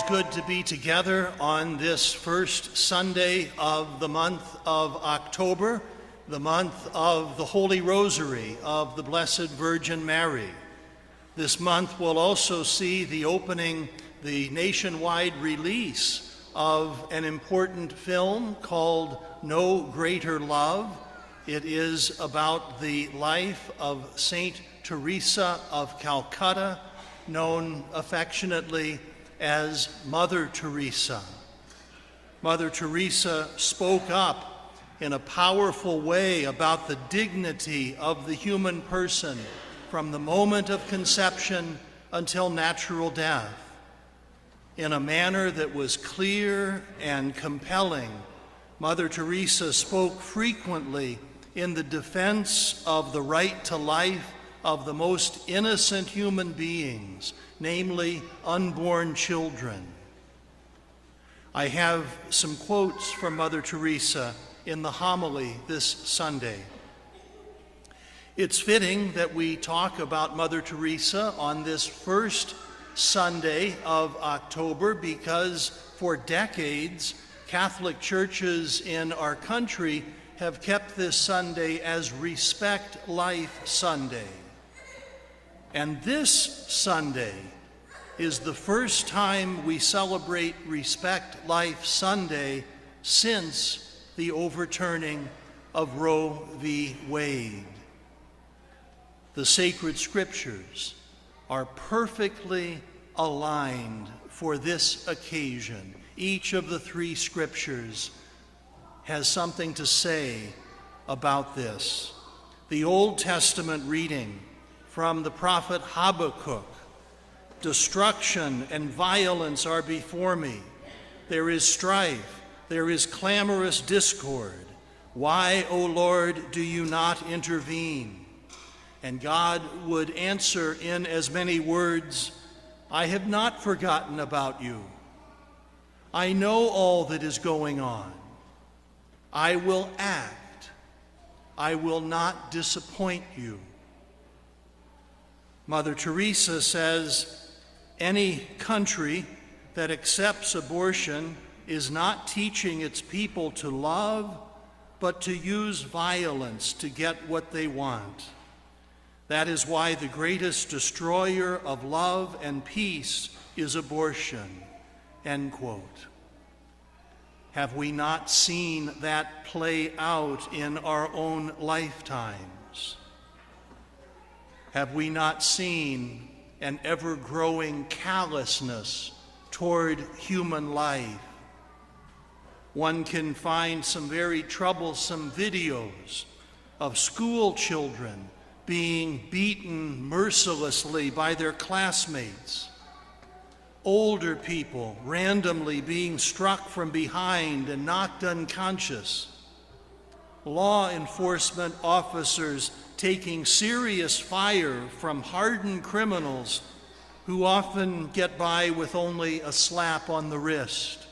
good to be together on this first Sunday of the month of October, the month of the Holy Rosary of the Blessed Virgin Mary. This month will also see the nationwide release of an important film called No Greater Love. It is about the life of Saint Teresa of Calcutta, known affectionately as Mother Teresa. Mother Teresa spoke up in a powerful way about the dignity of the human person from the moment of conception until natural death. In a manner that was clear and compelling, Mother Teresa spoke frequently in the defense of the right to life of the most innocent human beings, namely unborn children. I have some quotes from Mother Teresa in the homily this Sunday. It's fitting that we talk about Mother Teresa on this first Sunday of October because for decades, Catholic churches in our country have kept this Sunday as Respect Life Sunday. And this Sunday is the first time we celebrate Respect Life Sunday since the overturning of Roe v. Wade. The sacred scriptures are perfectly aligned for this occasion. Each of the three scriptures has something to say about this. The Old Testament reading from the prophet Habakkuk: destruction and violence are before me. There is strife, there is clamorous discord. Why, O Lord, do you not intervene? And God would answer in as many words, I have not forgotten about you. I know all that is going on. I will act. I will not disappoint you. Mother Teresa says, any country that accepts abortion is not teaching its people to love, but to use violence to get what they want. That is why the greatest destroyer of love and peace is abortion. End quote. Have we not seen that play out in our own lifetimes? Have we not seen an ever-growing callousness toward human life? One can find some very troublesome videos of school children being beaten mercilessly by their classmates, older people randomly being struck from behind and knocked unconscious, law enforcement officers taking serious fire from hardened criminals who often get by with only a slap on the wrist.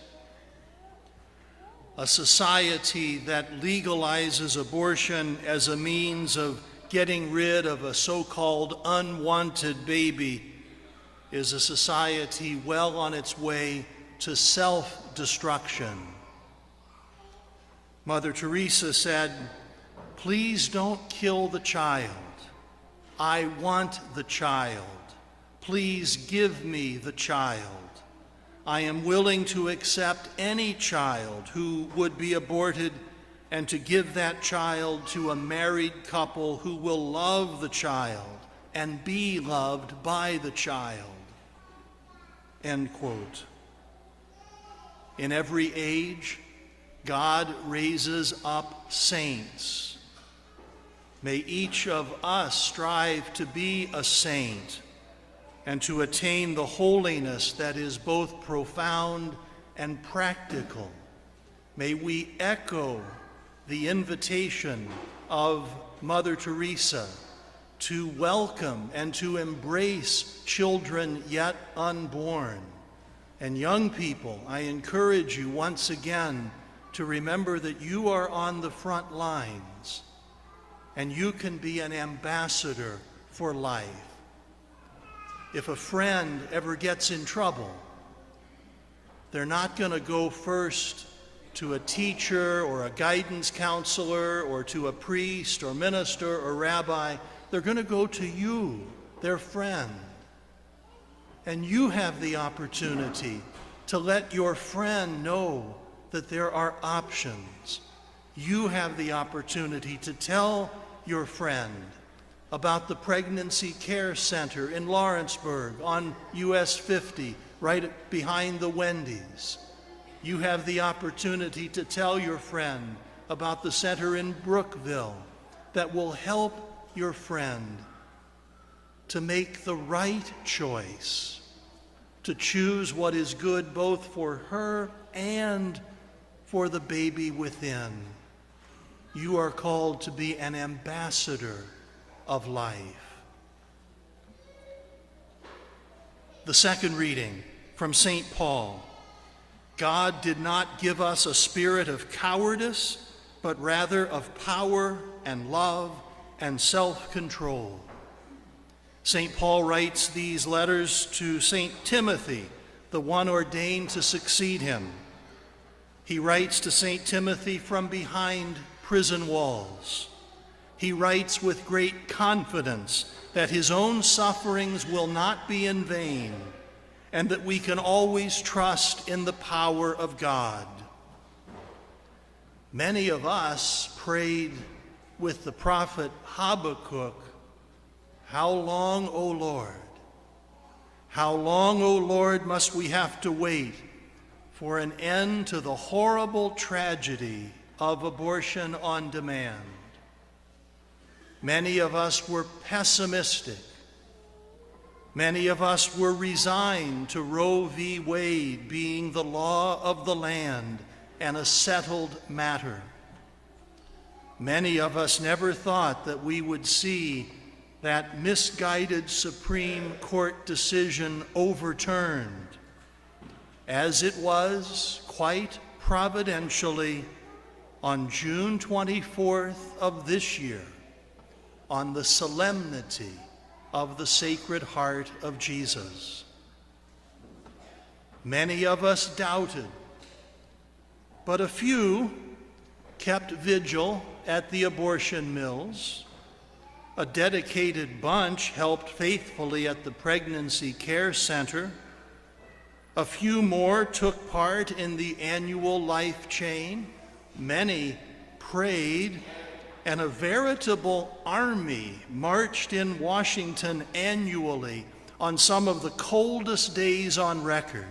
A society that legalizes abortion as a means of getting rid of a so-called unwanted baby is a society well on its way to self-destruction. Mother Teresa said, please don't kill the child. I want the child. Please give me the child. I am willing to accept any child who would be aborted and to give that child to a married couple who will love the child and be loved by the child. End quote. In every age, God raises up saints. May each of us strive to be a saint and to attain the holiness that is both profound and practical. May we echo the invitation of Mother Teresa to welcome and to embrace children yet unborn. And young people, I encourage you once again to remember that you are on the front lines and you can be an ambassador for life. If a friend ever gets in trouble, They're not going to go first to a teacher or a guidance counselor or to a priest or minister or rabbi. They're going to go to you, their friend. And you have the opportunity to let your friend know that there are options. You have the opportunity to tell your friend about the Pregnancy Care Center in Lawrenceburg on US 50, right behind the Wendy's. You have the opportunity to tell your friend about the center in Brookville that will help your friend to make the right choice, to choose what is good both for her and for the baby within. You are called to be an ambassador of life. The second reading from St. Paul. God did not give us a spirit of cowardice, but rather of power and love and self-control. St. Paul writes these letters to St. Timothy, the one ordained to succeed him. He writes to St. Timothy from behind prison walls. He writes with great confidence that his own sufferings will not be in vain, and that we can always trust in the power of God. Many of us prayed with the prophet Habakkuk, "How long, O Lord? How long, O Lord, must we have to wait for an end to the horrible tragedy of abortion on demand?" Many of us were pessimistic. Many of us were resigned to Roe v. Wade being the law of the land and a settled matter. Many of us never thought that we would see that misguided Supreme Court decision overturned. As it was, quite providentially, on June 24th of this year, on the solemnity of the Sacred Heart of Jesus. Many of us doubted, but a few kept vigil at the abortion mills. A dedicated bunch helped faithfully at the Pregnancy Care Center. A few more took part in the annual life chain. Many prayed, and a veritable army marched in Washington annually on some of the coldest days on record.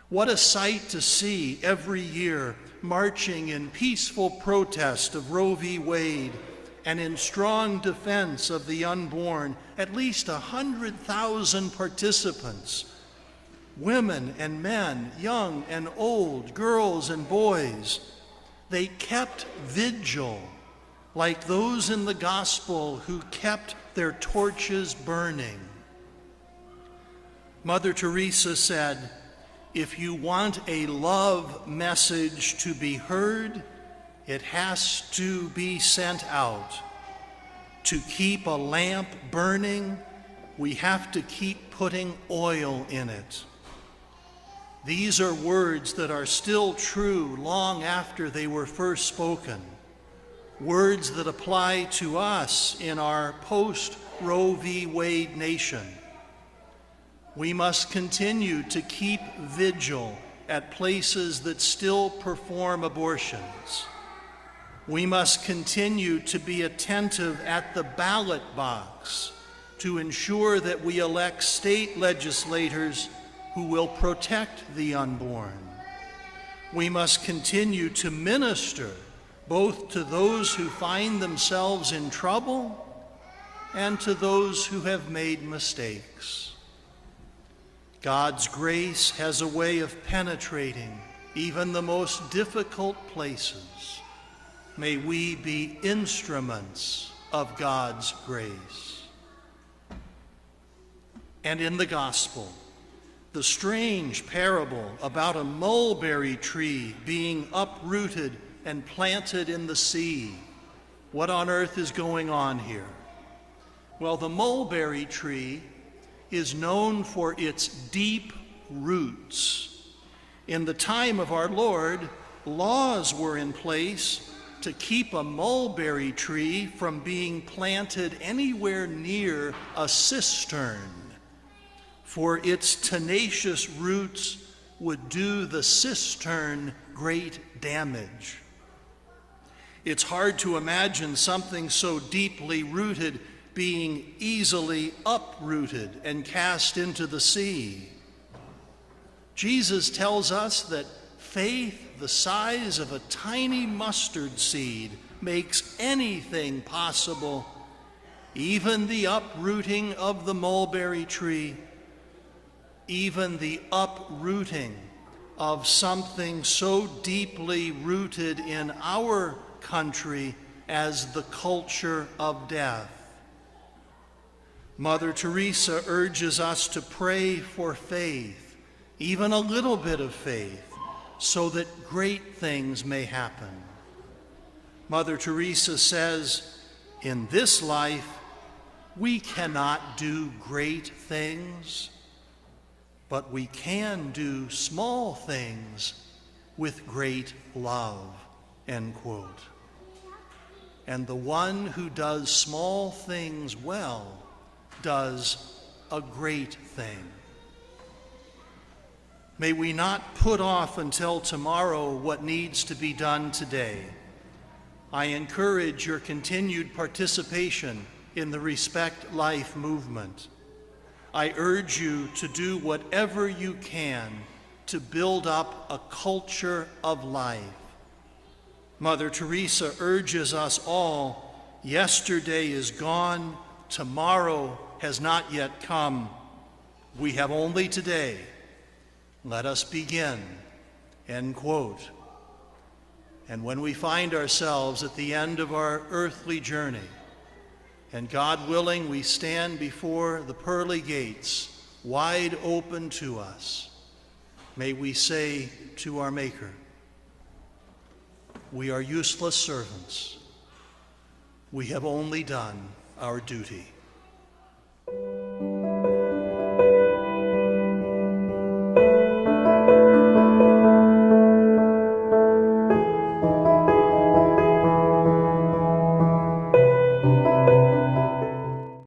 What a sight to see every year marching in peaceful protest of Roe v. Wade and in strong defense of the unborn, at least 100,000 participants, women and men, young and old, girls and boys. They kept vigil like those in the gospel who kept their torches burning. Mother Teresa said, "If you want a love message to be heard, it has to be sent out. To keep a lamp burning, we have to keep putting oil in it." These are words that are still true long after they were first spoken. Words that apply to us in our post-Roe v. Wade nation. We must continue to keep vigil at places that still perform abortions. We must continue to be attentive at the ballot box to ensure that we elect state legislators who will protect the unborn. We must continue to minister both to those who find themselves in trouble and to those who have made mistakes. God's grace has a way of penetrating even the most difficult places. May we be instruments of God's grace. And in the gospel, the strange parable about a mulberry tree being uprooted and planted in the sea. What on earth is going on here? Well, the mulberry tree is known for its deep roots. In the time of our Lord, laws were in place to keep a mulberry tree from being planted anywhere near a cistern, for its tenacious roots would do the cistern great damage. It's hard to imagine something so deeply rooted being easily uprooted and cast into the sea. Jesus tells us that faith the size of a tiny mustard seed makes anything possible, even the uprooting of the mulberry tree, even the uprooting of something so deeply rooted in our country as the culture of death. Mother Teresa urges us to pray for faith, even a little bit of faith, so that great things may happen. Mother Teresa says, in this life, we cannot do great things, but we can do small things with great love, end quote. And the one who does small things well does a great thing. May we not put off until tomorrow what needs to be done today. I encourage your continued participation in the Respect Life movement. I urge you to do whatever you can to build up a culture of life. Mother Teresa urges us all, yesterday is gone, tomorrow has not yet come. We have only today. Let us begin, end quote. And when we find ourselves at the end of our earthly journey, and God willing, we stand before the pearly gates, wide open to us, may we say to our Maker, we are useless servants. We have only done our duty.